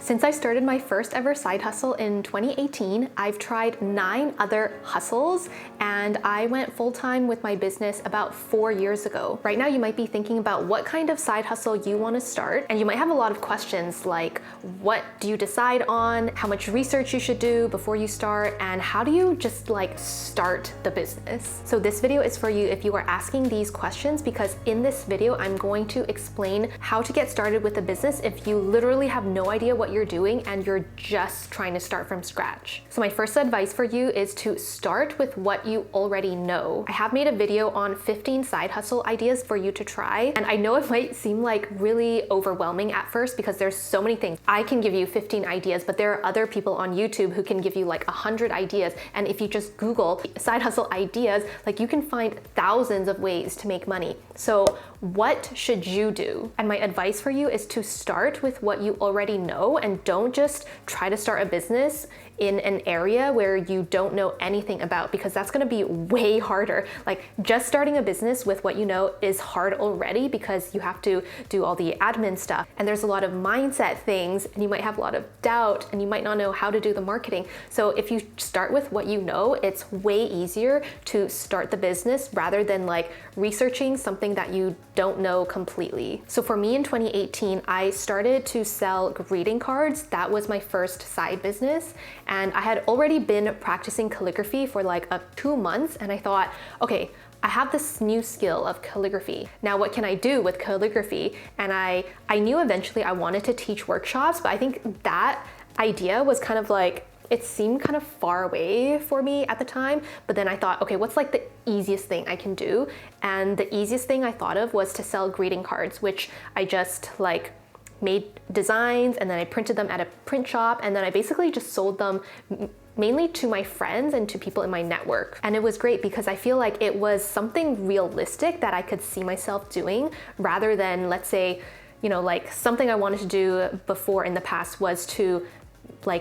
Since I started my first ever side hustle in 2018, I've tried 9 other hustles, and I went full-time with my business about 4 years ago. Right now, you might be thinking about what kind of side hustle you want to start, and you might have a lot of questions like, what do you decide on, how much research you should do before you start, and how do you just start the business? So this video is for you if you are asking these questions, because in this video, I'm going to explain how to get started with a business if you literally have no idea what you're doing and you're just trying to start from scratch. So my first advice for you is to start with what you already know. I have made a video on 15 side hustle ideas for you to try, and I know it might seem like really overwhelming at first because there's so many things. I can give you 15 ideas, but there are other people on YouTube who can give you 100 ideas, and if you just Google side hustle ideas, you can find thousands of ways to make money. So what should you do? And my advice for you is to start with what you already know, and don't just try to start a business in an area where you don't know anything about, because that's gonna be way harder. Just starting a business with what you know is hard already because you have to do all the admin stuff, and there's a lot of mindset things, and you might have a lot of doubt, and you might not know how to do the marketing. So if you start with what you know, it's way easier to start the business rather than researching something that you don't know completely. So for me in 2018, I started to sell greeting cards. That was my first side business. And I had already been practicing calligraphy for 2 months, and I thought, okay, I have this new skill of calligraphy. Now what can I do with calligraphy? And I knew eventually I wanted to teach workshops, but I think that idea was kind of it seemed kind of far away for me at the time. But then I thought, okay, what's the easiest thing I can do? And the easiest thing I thought of was to sell greeting cards, which I just made designs, and then I printed them at a print shop, and then I basically just sold them mainly to my friends and to people in my network. And it was great because I feel like it was something realistic that I could see myself doing, rather than, let's say, something I wanted to do before in the past was to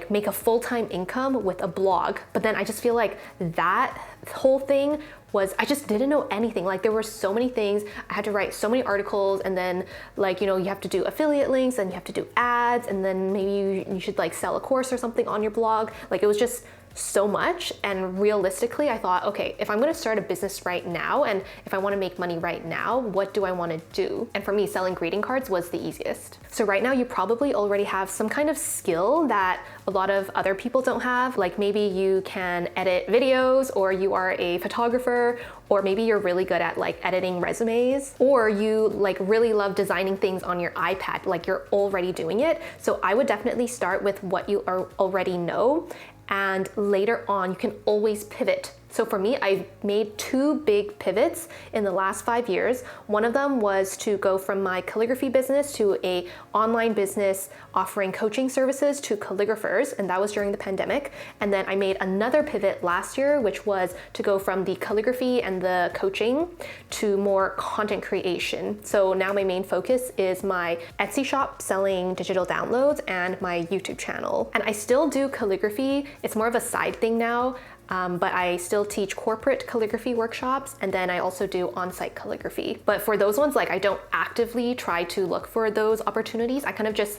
make a full-time income with a blog. But then I just feel like that whole thing was, I just didn't know anything. There were so many things. I had to write so many articles, and then you have to do affiliate links, and you have to do ads, and then maybe you should sell a course or something on your blog. It was just so much. And realistically, I thought, okay, if I'm going to start a business right now, and if I want to make money right now, what do I want to do? And for me, selling greeting cards was the easiest. So right now, you probably already have some kind of skill that a lot of other people don't have. Maybe you can edit videos, or you are a photographer, or maybe you're really good at editing resumes, or you really love designing things on your iPad, you're already doing it. So I would definitely start with what you already know, and later on you can always pivot. So for me, I've made 2 big pivots in the last 5 years. One of them was to go from my calligraphy business to an online business offering coaching services to calligraphers, and that was during the pandemic. And then I made another pivot last year, which was to go from the calligraphy and the coaching to more content creation. So now my main focus is my Etsy shop selling digital downloads and my YouTube channel. And I still do calligraphy. It's more of a side thing now. But I still teach corporate calligraphy workshops, and then I also do on-site calligraphy. But for those ones, I don't actively try to look for those opportunities. I kind of just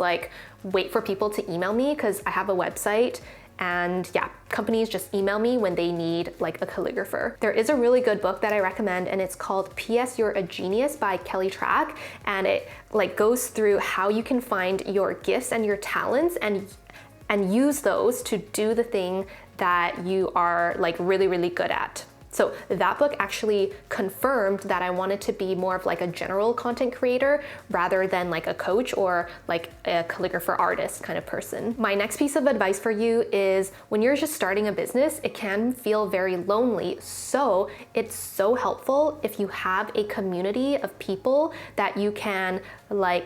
wait for people to email me, because I have a website, and yeah, companies just email me when they need a calligrapher. There is a really good book that I recommend, and it's called P.S. You're a Genius by Kelly Track, and it goes through how you can find your gifts and your talents and use those to do the thing that you are really, really good at. So that book actually confirmed that I wanted to be more of a general content creator rather than a coach or a calligrapher artist kind of person. My next piece of advice for you is, when you're just starting a business, it can feel very lonely. So it's so helpful if you have a community of people that you can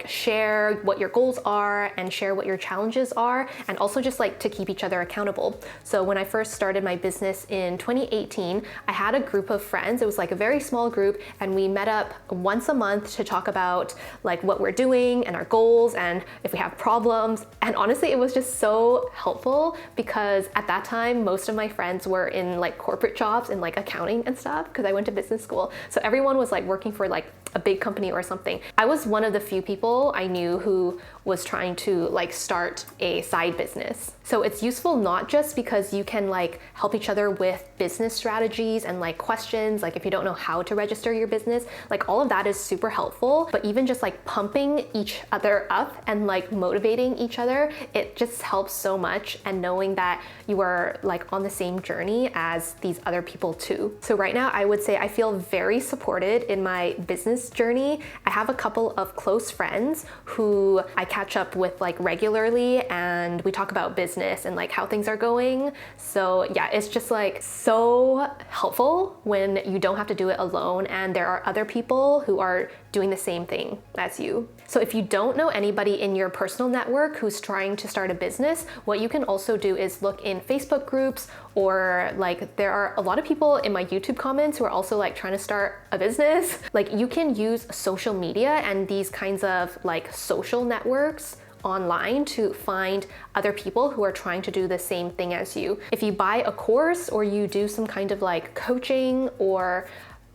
share what your goals are and share what your challenges are, and also just to keep each other accountable. So when I first started my business in 2018, I had a group of friends. It was a very small group, and we met up once a month to talk about what we're doing and our goals and if we have problems. And honestly, it was just so helpful, because at that time, most of my friends were in corporate jobs in accounting and stuff, because I went to business school. So everyone was working for a big company or something. I was one of the few people I knew who was trying to like start a side business. So it's useful not just because you can like help each other with business strategies and like questions, like if you don't know how to register your business, like all of that is super helpful, but even just like pumping each other up and like motivating each other, it just helps so much, and knowing that you are like on the same journey as these other people too. So right now I would say I feel very supported in my business journey. I have a couple of close friends who I catch up with like regularly, and we talk about business and like how things are going. So yeah, it's just like so helpful when you don't have to do it alone and there are other people who are doing the same thing as you. So if you don't know anybody in your personal network who's trying to start a business, what you can also do is look in Facebook groups, or like there are a lot of people in my YouTube comments who are also like trying to start a business. Like you can use social media and these kinds of like social networks online to find other people who are trying to do the same thing as you. If you buy a course or you do some kind of like coaching, or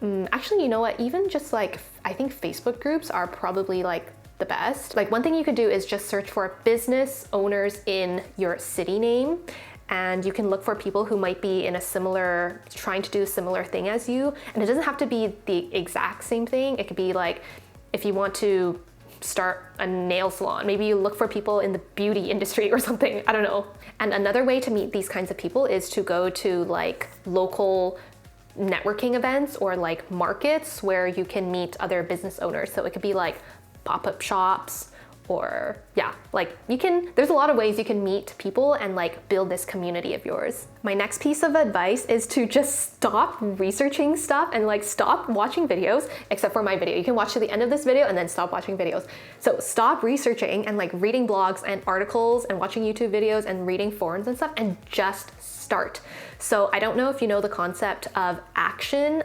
actually, you know what, even just like, I think Facebook groups are probably like the best. Like one thing you could do is just search for business owners in your city name, and you can look for people who might be in a similar, trying to do a similar thing as you. And it doesn't have to be the exact same thing. It could be like, if you want to start a nail salon, maybe you look for people in the beauty industry or something, I don't know. And another way to meet these kinds of people is to go to like local networking events or like markets where you can meet other business owners. So it could be like pop-up shops, or yeah, like there's a lot of ways you can meet people and like build this community of yours. My next piece of advice is to just stop researching stuff and like stop watching videos, except for my video. You can watch to the end of this video and then stop watching videos. So stop researching and like reading blogs and articles and watching YouTube videos and reading forums and stuff, and just start. So I don't know if you know the concept of action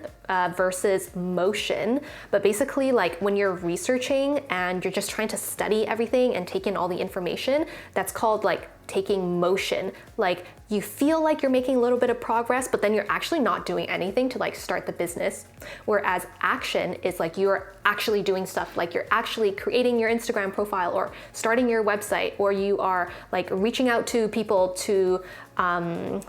versus motion, but basically like when you're researching and you're just trying to study everything and take in all the information, that's called like taking motion. Like you feel like you're making a little bit of progress, but then you're actually not doing anything to like start the business. Whereas action is like you're actually doing stuff, like you're actually creating your Instagram profile or starting your website, or you are like reaching out to people to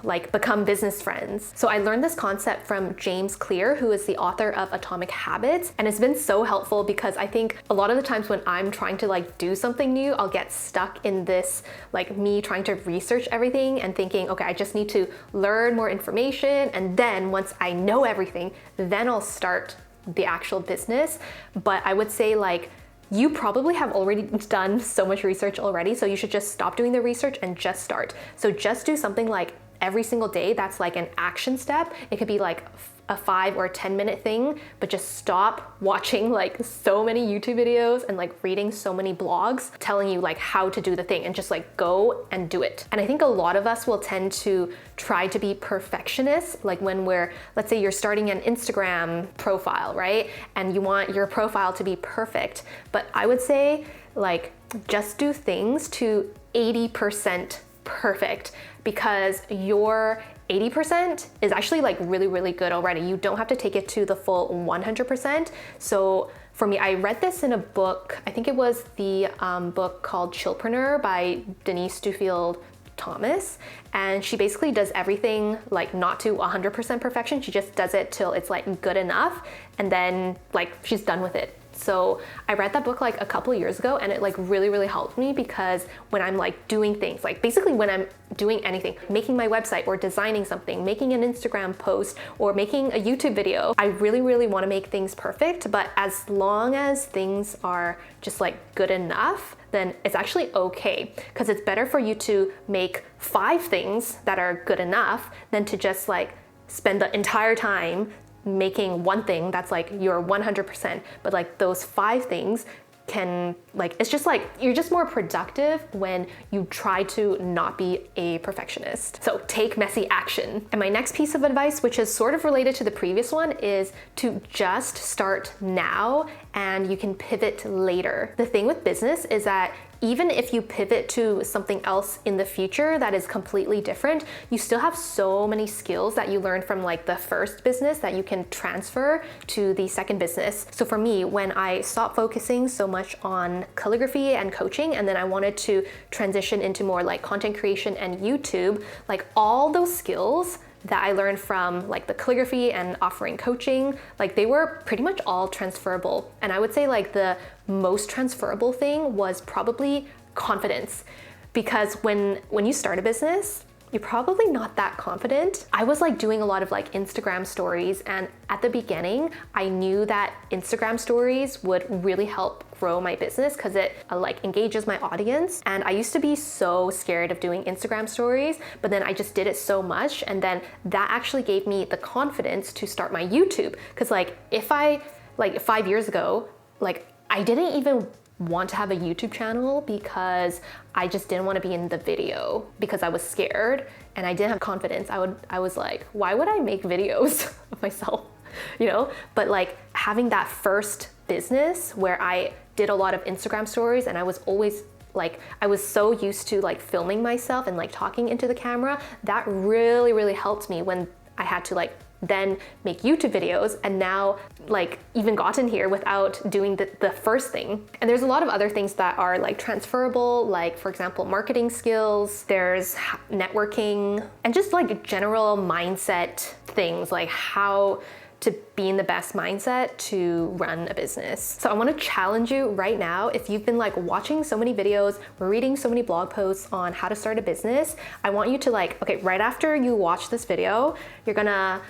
like become business friends. So I learned this concept from James Clear, who is the author of Atomic Habits, and it's been so helpful because I think a lot of the times when I'm trying to like do something new, I'll get stuck in this like me trying to research everything and thinking, okay, I just need to learn more information, and then once I know everything, then I'll start the actual business. But I would say like you probably have already done so much research already, so you should just stop doing the research and just start. So just do something like every single day that's like an action step. It could be like a 5 or 10 minute thing, but just stop watching like so many YouTube videos and like reading so many blogs telling you like how to do the thing, and just like go and do it. And I think a lot of us will tend to try to be perfectionists, like when let's say you're starting an Instagram profile, right? And you want your profile to be perfect. But I would say like just do things to 80% perfect, because your 80% is actually like really, really good already. You don't have to take it to the full 100%. So for me, I read this in a book. I think it was the book called Chillpreneur by Denise Duffield Thomas, and she basically does everything like not to 100% perfection. She just does it till it's like good enough, and then like she's done with it. So I read that book like a couple years ago, and it like really, really helped me, because when I'm like doing things, like basically when I'm doing anything, making my website or designing something, making an Instagram post or making a YouTube video, I really, really want to make things perfect. But as long as things are just like good enough, then it's actually okay, because it's better for you to make 5 things that are good enough than to just like spend the entire time making one thing that's like your 100%, but like those 5 things can like, it's just like you're just more productive when you try to not be a perfectionist. So take messy action. And my next piece of advice, which is sort of related to the previous one, is to just start now and you can pivot later. The thing with business is that even if you pivot to something else in the future that is completely different, you still have so many skills that you learned from like the first business that you can transfer to the second business. So for me, when I stopped focusing so much on calligraphy and coaching, and then I wanted to transition into more like content creation and YouTube, like all those skills that I learned from like the calligraphy and offering coaching, like they were pretty much all transferable. And I would say like the most transferable thing was probably confidence. Because when you start a business, you're probably not that confident. I was like doing a lot of like Instagram stories, and at the beginning, I knew that Instagram stories would really help grow my business because it like engages my audience. And I used to be so scared of doing Instagram stories, but then I just did it so much, and then that actually gave me the confidence to start my YouTube. Because like if I, like 5 years ago, like I didn't even want to have a YouTube channel because I just didn't want to be in the video because I was scared and I didn't have confidence. I was like, why would I make videos of myself, you know? But like having that first business where I did a lot of Instagram stories, and I was always like, I was so used to like filming myself and like talking into the camera, that really helped me when I had to like then make YouTube videos, and now like even gotten here without doing the first thing. And there's a lot of other things that are like transferable, like for example, marketing skills, there's networking, and just like general mindset things, like how to be in the best mindset to run a business. So I want to challenge you right now, if you've been like watching so many videos or reading so many blog posts on how to start a business, I want you to like, okay, right after you watch this video, you're gonna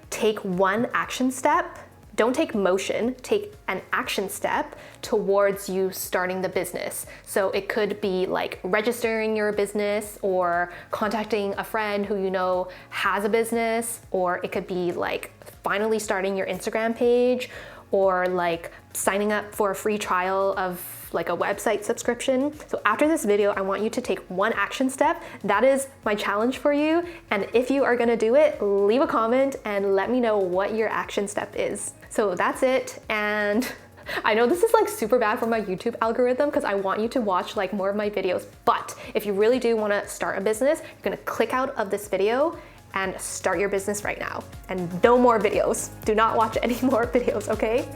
take one action step. Don't take motion, take an action step towards you starting the business. So it could be like registering your business, or contacting a friend who you know has a business, or it could be like finally starting your Instagram page, or like signing up for a free trial of like a website subscription. So after this video, I want you to take one action step. That is my challenge for you. And if you are gonna do it, leave a comment and let me know what your action step is. So that's it. And I know this is like super bad for my YouTube algorithm because I want you to watch like more of my videos. But if you really do wanna start a business, you're gonna click out of this video and start your business right now. And no more videos. Do not watch any more videos, okay?